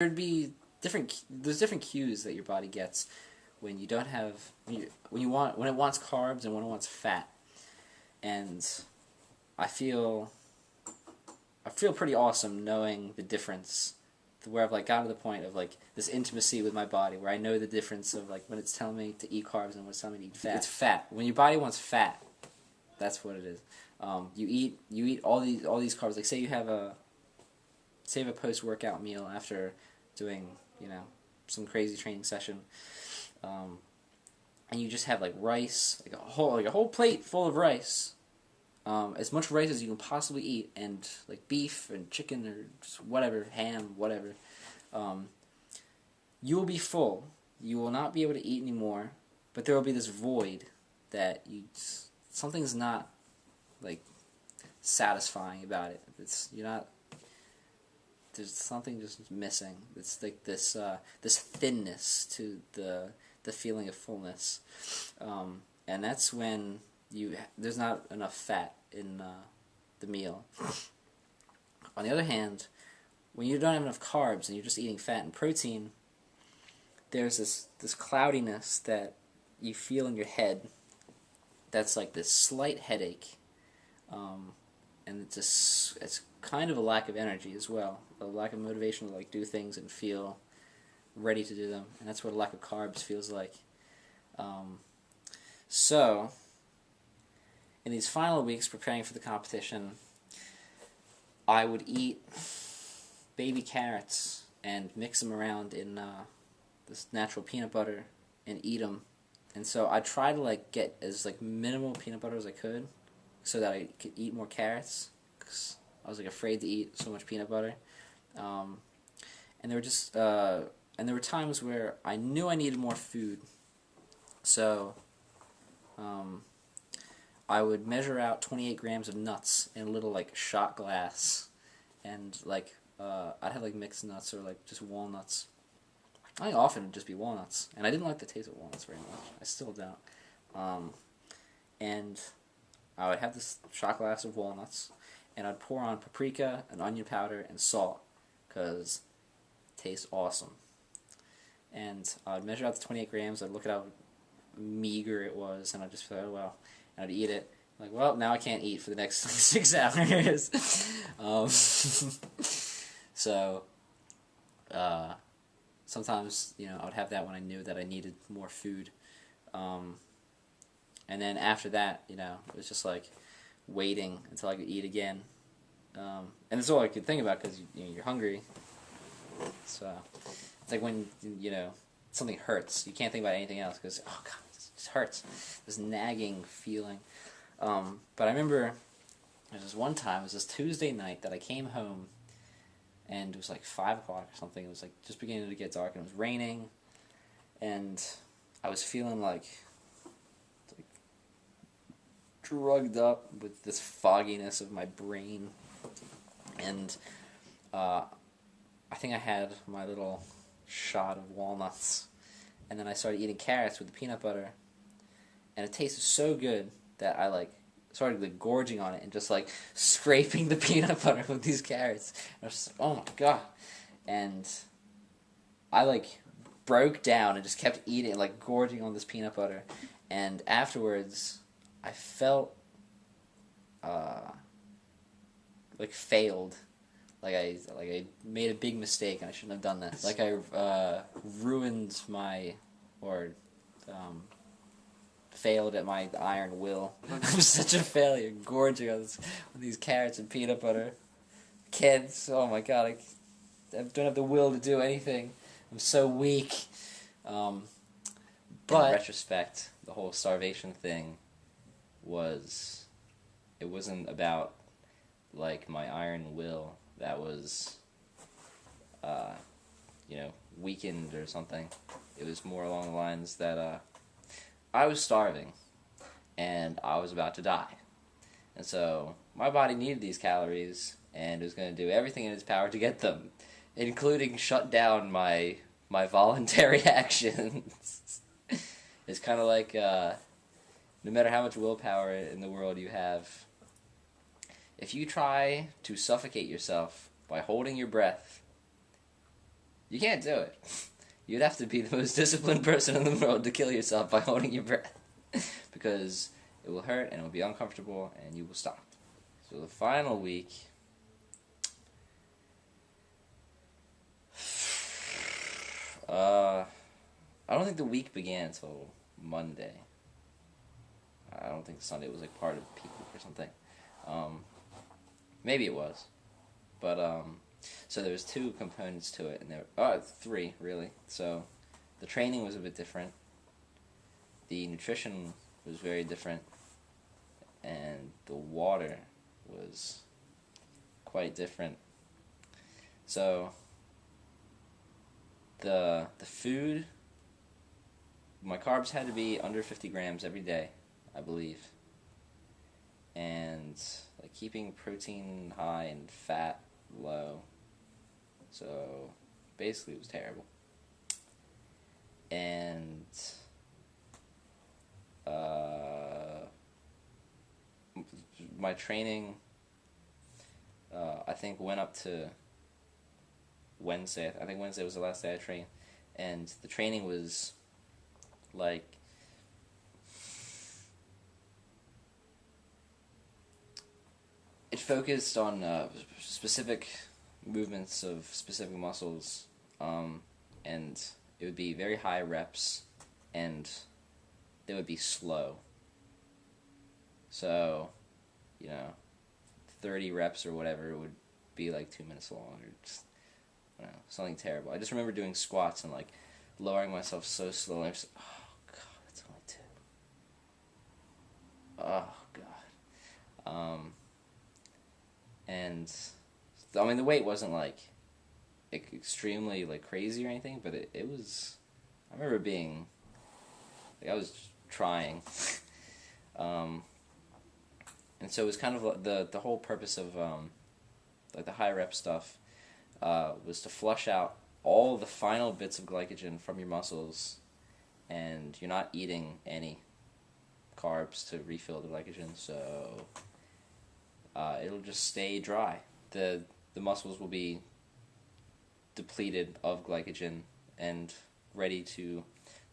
There's different cues that your body gets when you don't have when it wants carbs and when it wants fat. And I feel pretty awesome knowing the difference, where I've like gotten to the point of like this intimacy with my body where I know the difference of like when it's telling me to eat carbs and when it's telling me to eat fat. It's fat. When your body wants fat, that's what it is. You eat all these carbs. Like say you have a post-workout meal after doing some crazy training session, and you just have like rice, like a whole plate full of rice, as much rice as you can possibly eat, and like beef and chicken or just whatever, ham, whatever. You will be full. You will not be able to eat anymore, but there will be this void that something's not like satisfying about it. There's something just missing. It's like this thinness to the feeling of fullness, and that's when there's not enough fat in the meal. On the other hand, when you don't have enough carbs and you're just eating fat and protein, there's this cloudiness that you feel in your head. That's like this slight headache, and it's kind of a lack of energy as well, a lack of motivation to like do things and feel ready to do them, and that's what a lack of carbs feels like. So, in these final weeks preparing for the competition, I would eat baby carrots and mix them around in this natural peanut butter and eat them. And so I try to like get as like minimal peanut butter as I could, so that I could eat more carrots, because I was like afraid to eat so much peanut butter. And there were times where I knew I needed more food, so I would measure out 28 grams of nuts in a little like shot glass, and like I'd have like mixed nuts or like just walnuts. I think often it'd just be walnuts, and I didn't like the taste of walnuts very much. I still don't. And I would have this shot glass of walnuts, and I'd pour on paprika and onion powder and salt, because it tastes awesome. And I'd measure out the 28 grams, I'd look at how meager it was, and I'd just feel, oh well, and I'd eat it. Like, well, now I can't eat for the next 6 hours. So, sometimes, I would have that when I knew that I needed more food. And then after that, it was just like waiting until I could eat again. And that's all I could think about, because you're hungry. So it's like when something hurts, you can't think about anything else, because oh god, it just hurts. This nagging feeling. But I remember there was this one time. It was this Tuesday night that I came home, and it was like 5 o'clock or something. It was like just beginning to get dark, and it was raining, and I was feeling like drugged up with this fogginess of my brain, and I think I had my little shot of walnuts, and then I started eating carrots with the peanut butter, and it tasted so good that I started like gorging on it and just like scraping the peanut butter with these carrots. And I was just like, oh my god. And I like broke down and just kept eating, like gorging on this peanut butter. And afterwards, I felt like failed. Like I made a big mistake and I shouldn't have done this. Like I ruined failed at my iron will. I'm such a failure, gorging on these carrots and peanut butter. Kids, oh my god, I don't have the will to do anything. I'm so weak. But in retrospect, the whole starvation thing it wasn't about like my iron will that was weakened or something. It was more along the lines that I was starving and I was about to die, and so my body needed these calories, and it was going to do everything in its power to get them, including shut down my voluntary actions. It's kind of like no matter how much willpower in the world you have, if you try to suffocate yourself by holding your breath, You can't do it. You'd have to be the most disciplined person in the world to kill yourself by holding your breath. Because it will hurt and it will be uncomfortable and you will stop. So the final week, I don't think the week began until Monday. I don't think Sunday was like part of peak week or something. Maybe it was. But so there was 2 components to it, and there 3 really. So the training was a bit different. The nutrition was very different, and the water was quite different. So the food, my carbs had to be under 50 grams every day, I believe, and like keeping protein high and fat low. So basically it was terrible. And my training, I think, went up to Wednesday. I think Wednesday was the last day I trained, and the training was like it focused on specific movements of specific muscles, and it would be very high reps, and they would be slow. So, 30 reps or whatever would be like 2 minutes long, or just, I don't know, something terrible. I just remember doing squats and like lowering myself so slowly. I'm just, oh god, it's only 2. Oh god. And I mean the weight wasn't like extremely like crazy or anything, but it was. I remember being like I was trying. And so it was kind of like the whole purpose of like the high rep stuff was to flush out all the final bits of glycogen from your muscles, and you're not eating any carbs to refill the glycogen, so it'll just stay dry. The muscles will be depleted of glycogen and ready to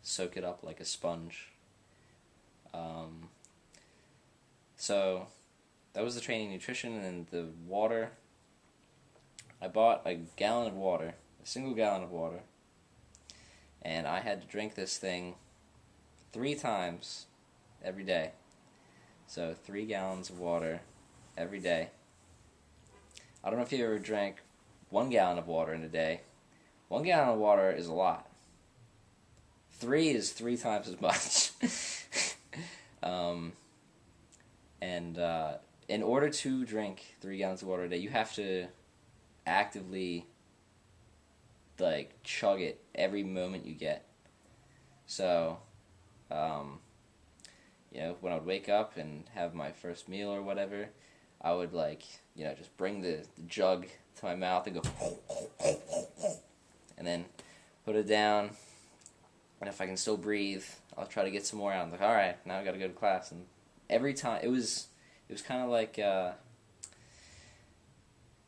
soak it up like a sponge. So that was the training, nutrition, and the water. I bought a gallon of water, a single gallon of water, and I had to drink this thing 3 times every day. So 3 gallons of water every day. I don't know if you ever drank 1 gallon of water in a day. 1 gallon of water is a lot. 3 is 3 times as much. And in order to drink 3 gallons of water a day, you have to actively like chug it every moment you get. So, when I would wake up and have my first meal or whatever, I would just bring the jug to my mouth and go, and then put it down. And if I can still breathe, I'll try to get some more out. I'm like, all right, now I got to go to class. And every time it was kind of like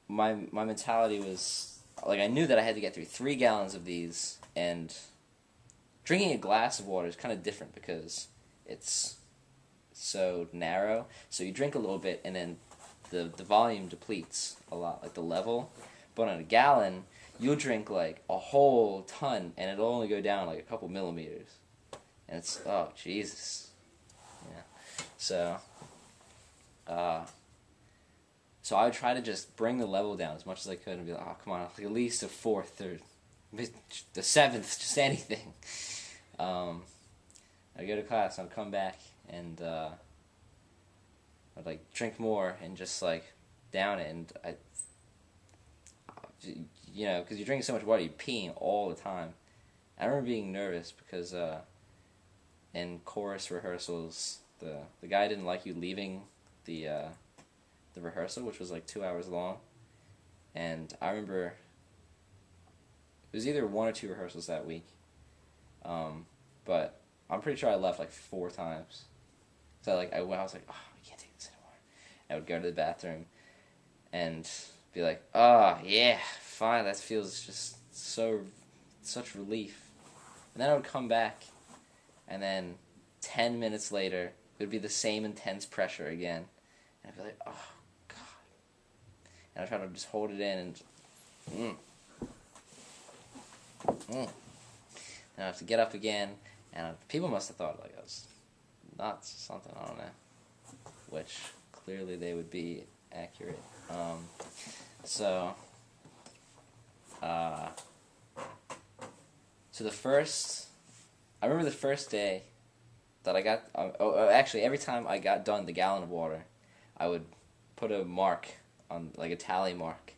my mentality was like I knew that I had to get through 3 gallons of these, and drinking a glass of water is kind of different because it's so narrow. So you drink a little bit, and then the volume depletes a lot, like the level. But on a gallon, you'll drink like a whole ton, and it'll only go down like a couple millimeters. And it's, oh, Jesus. Yeah. So I would try to just bring the level down as much as I could and be like, oh, come on, like at least a 4th or the 7th, just anything. I'd go to class, I'd come back, and I'd like drink more and just like down it, and because you're drinking so much water, you're peeing all the time. I remember being nervous because in chorus rehearsals, the guy didn't like you leaving the rehearsal, which was like 2 hours long, and I remember it was either 1 or 2 rehearsals that week, but I'm pretty sure I left like 4 times. So I was like, oh, I can't take this anymore. And I would go to the bathroom and be like, oh yeah, fine, that feels just such relief. And then I would come back, and then 10 minutes later, it would be the same intense pressure again. And I'd be like, oh, God. And I'd try to just hold it in and and I have to get up again, and people must have thought like I was nuts or something, I don't know. Which, clearly they would be accurate. So I remember the first day that I got, actually every time I got done the gallon of water, I would put a mark on, like a tally mark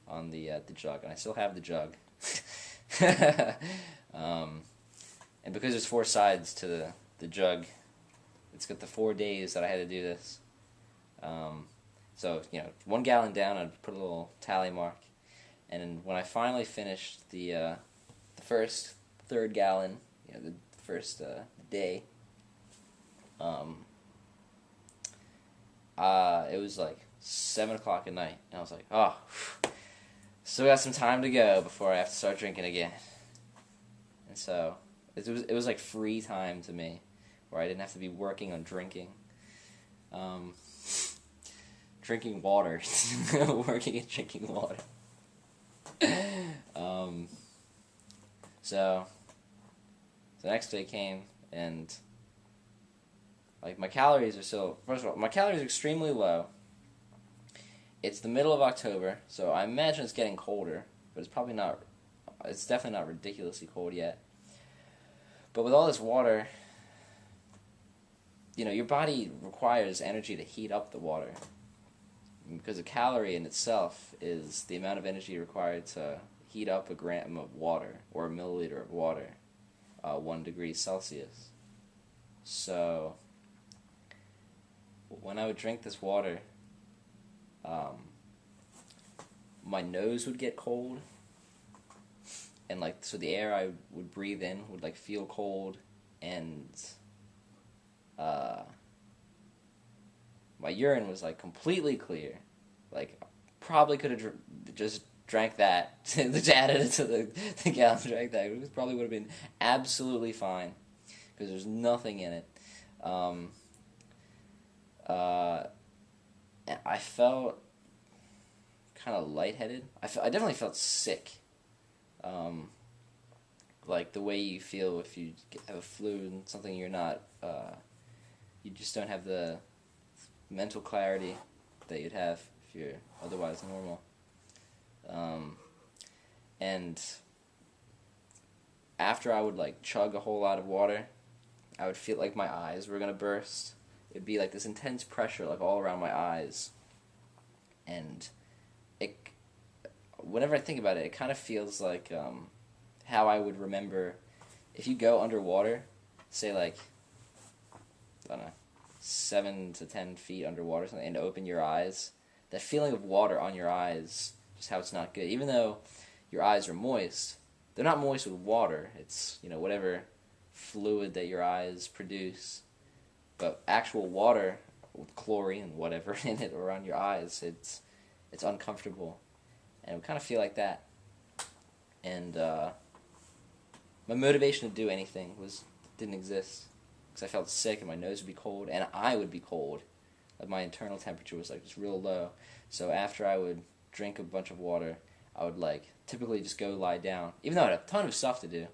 on the jug, and I still have the jug. And because there's 4 sides to the jug, it's got the 4 days that I had to do this. So, 1 gallon down, I'd put a little tally mark. And when I finally finished the first 3rd gallon, the first day, it was like 7 o'clock at night, and I was like, oh, still got some time to go before I have to start drinking again. And so it was like free time to me, where I didn't have to be working on drinking. Drinking water. Working at drinking water. So the next day came, and like my calories are still, first of all, my calories are extremely low. It's the middle of October, so I imagine it's getting colder, but it's definitely not ridiculously cold yet. But with all this water, your body requires energy to heat up the water, because a calorie in itself is the amount of energy required to heat up a gram of water, or a milliliter of water, 1 degree Celsius. So when I would drink this water, my nose would get cold, and so the air I would breathe in would feel cold, and my urine was completely clear. Probably could have just drank that, just added it to the gallon, drank that. It probably would have been absolutely fine, because there's nothing in it. I felt kind of lightheaded. I definitely felt sick. Like the way you feel if you have a flu and something you're not, you just don't have the mental clarity that you'd have if you're otherwise normal. And after I would chug a whole lot of water, I would feel like my eyes were gonna burst. It'd be this intense pressure all around my eyes, and whenever I think about it, it kind of feels like how I would remember if you go underwater, say I don't know, 7 to 10 feet underwater, something, and open your eyes. That feeling of water on your eyes, just how it's not good. Even though your eyes are moist, they're not moist with water. It's whatever fluid that your eyes produce. But actual water with chlorine, whatever in it, around your eyes, it's uncomfortable, and it would kind of feel like that. And my motivation to do anything didn't exist, because I felt sick and my nose would be cold and I would be cold. My internal temperature was just real low. So after I would drink a bunch of water, I would typically just go lie down, even though I had a ton of stuff to do.